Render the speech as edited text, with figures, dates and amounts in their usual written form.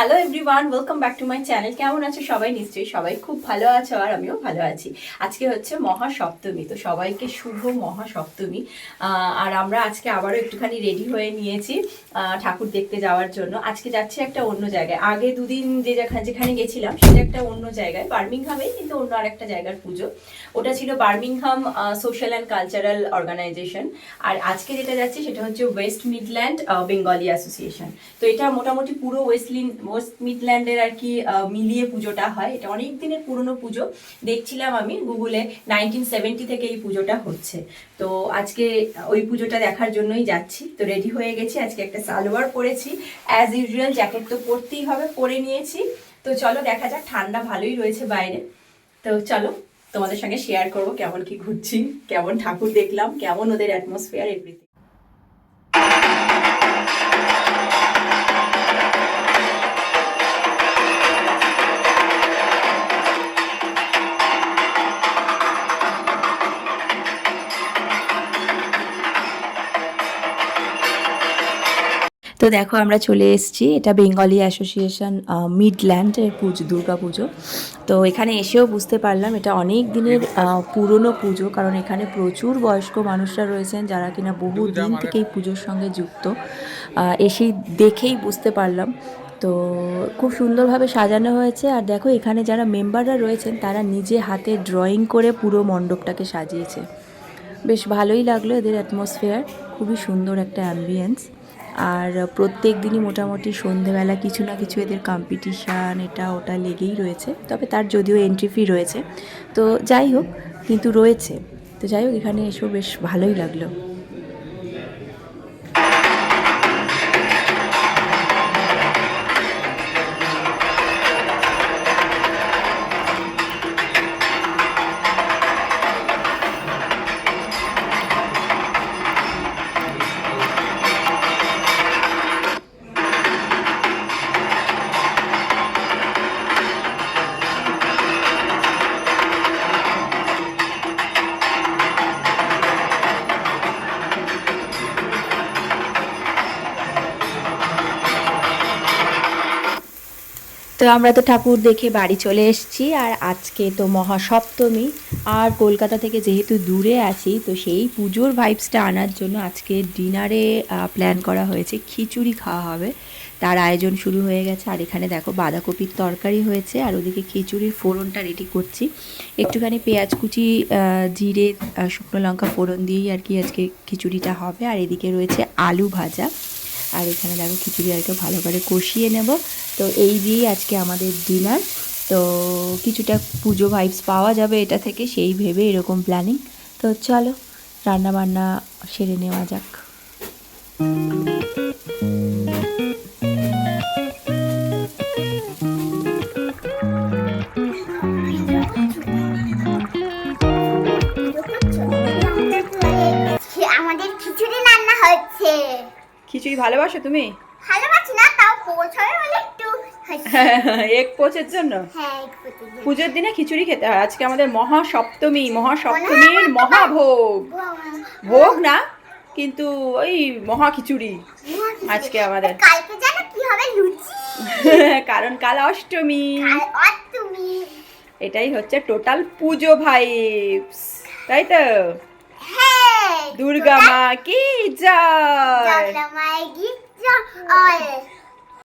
Hello everyone, welcome back to my channel. কেমন আছো সবাই? নিশ্চয়ই সবাই খুব ভালো আছো, আর আমিও ভালো আছি। আজকে হচ্ছে মহাসপ্তমী, তো সবাইকে শুভ মহাসপ্তমী। আর আমরা আজকে আবারও একটুখানি রেডি হয়ে নিয়েছি ঠাকুর দেখতে যাওয়ার জন্য। আজকে যাচ্ছি একটা অন্য জায়গায়। আগে দুদিন যেখানে গেছিলাম সেটা একটা অন্য জায়গায়, বার্মিংহামেই, কিন্তু অন্য আর একটা জায়গার পুজো। ওটা ছিল Birmingham social and cultural organisation. আর আজকে যেটা যাচ্ছি সেটা হচ্ছে ওয়েস্ট মিডল্যান্ড বেঙ্গলি অ্যাসোসিয়েশন। তো এটা মোটামুটি পুরো ওয়েস্ট মিডল্যান্ডের আর কি মিলিয়ে পুজোটা হয়। এটা অনেক দিনের পুরনো পুজো। দেখছিলাম আমি গুগলে 1970 থেকে এই পুজোটা হচ্ছে। তো আজকে ওই পুজোটা দেখার জন্যই যাচ্ছি। তো রেডি হয়ে গেছি, আজকে একটা সালোয়ার পরেছি, অ্যাজ ইউজুয়াল জ্যাকেট তো পরতেই হবে, পরে নিয়েছি। তো চলো দেখা যাক, ঠান্ডা ভালোই রয়েছে বাইরে। তো চলো তোমাদের সঙ্গে শেয়ার করবো কেমন কি ঘুরছি, কেমন ঠাকুর দেখলাম, কেমন ওদের অ্যাটমসফিয়ার, এভরিথিং। তো দেখো আমরা চলে এসেছি, এটা বেঙ্গলি অ্যাসোসিয়েশন মিডল্যান্ডের দুর্গা পুজো। তো এখানে এসেও বুঝতে পারলাম এটা অনেক দিনের পুরনো পুজো, কারণ এখানে প্রচুর বয়স্ক মানুষরা রয়েছেন যারা কিনা বহু দিন থেকে এই পুজোর সঙ্গে যুক্ত। এসেই দেখেই বুঝতে পারলাম। তো খুব সুন্দরভাবে সাজানো হয়েছে। আর দেখো এখানে যারা মেম্বাররা রয়েছেন তারা নিজে হাতে ড্রয়িং করে পুরো মণ্ডপটাকে সাজিয়েছে। বেশ ভালোই লাগলো এদের অ্যাটমসফিয়ার, খুবই সুন্দর একটা অ্যাম্বিয়েন্স। আর প্রত্যেক দিনই মোটামুটি সন্ধেবেলা কিছু না কিছু এদের কম্পিটিশান এটা ওটা লেগেই রয়েছে, তবে তার যদিও এন্ট্রি ফি রয়েছে। তো যাই হোক, কিন্তু রয়েছে। তো যাই হোক, এখানে এসেও বেশ ভালোই লাগলো। তো আমরা তো ঠাকুর দেখে বাড়ি চলে এসেছি। আর আজকে তো মহাসপ্তমী, আর কলকাতা থেকে যেহেতু দূরে আছি, তো সেই পুজোর ভাইবসটা আনার জন্য আজকে ডিনারে প্ল্যান করা হয়েছে, খিচুড়ি খাওয়া হবে। তার আয়োজন শুরু হয়ে গেছে। আর এখানে দেখো বাঁধাকপির তরকারি হয়েছে, আর ওদিকে খিচুড়ির ফোড়নটা রেডি করছি। একটুখানি পেঁয়াজ কুচি, জিরে, শুকনো লঙ্কা ফোড়ন দিয়েই আর কি আজকে খিচুড়িটা হবে। আর এদিকে রয়েছে আলু ভাজা। আর এখানে দেখো খিচুড়ি আর একটু ভালো করে কষিয়ে নেব। তো এই দিয়েই আজকে আমাদের ডিনার। তো কিছুটা পুজো ভাইবস পাওয়া যাবে এটা থেকে, সেই ভেবে এরকম প্ল্যানিং। তো চলো রান্না বান্না সেরে নেওয়া যাক। আমাদের খিচুড়ি রান্না হচ্ছে। খিচুড়ি ভালোবাসো তুমি? ভালোবাসি না, তাও পৌঁছাবে বলে একটু এক পোচের জন্য হ্যাঁ, পুজোর দিনে খিচুড়ি খেতে হয়। আজকে আমাদের মহাসপ্তমীর মহাভোগ। ভোগ না, কিন্তু ওই মহা খিচুড়ি আজকে আমাদের। কালকে জানো কি হবে? লুচি। কারণ কাল অষ্টমী। তুমি এটাই হচ্ছে টোটাল পুজো ভাইবস, তাই তো? হ্যাঁ, দুর্গা মা কি জয়। দুর্গা মায়ের গীত জয়।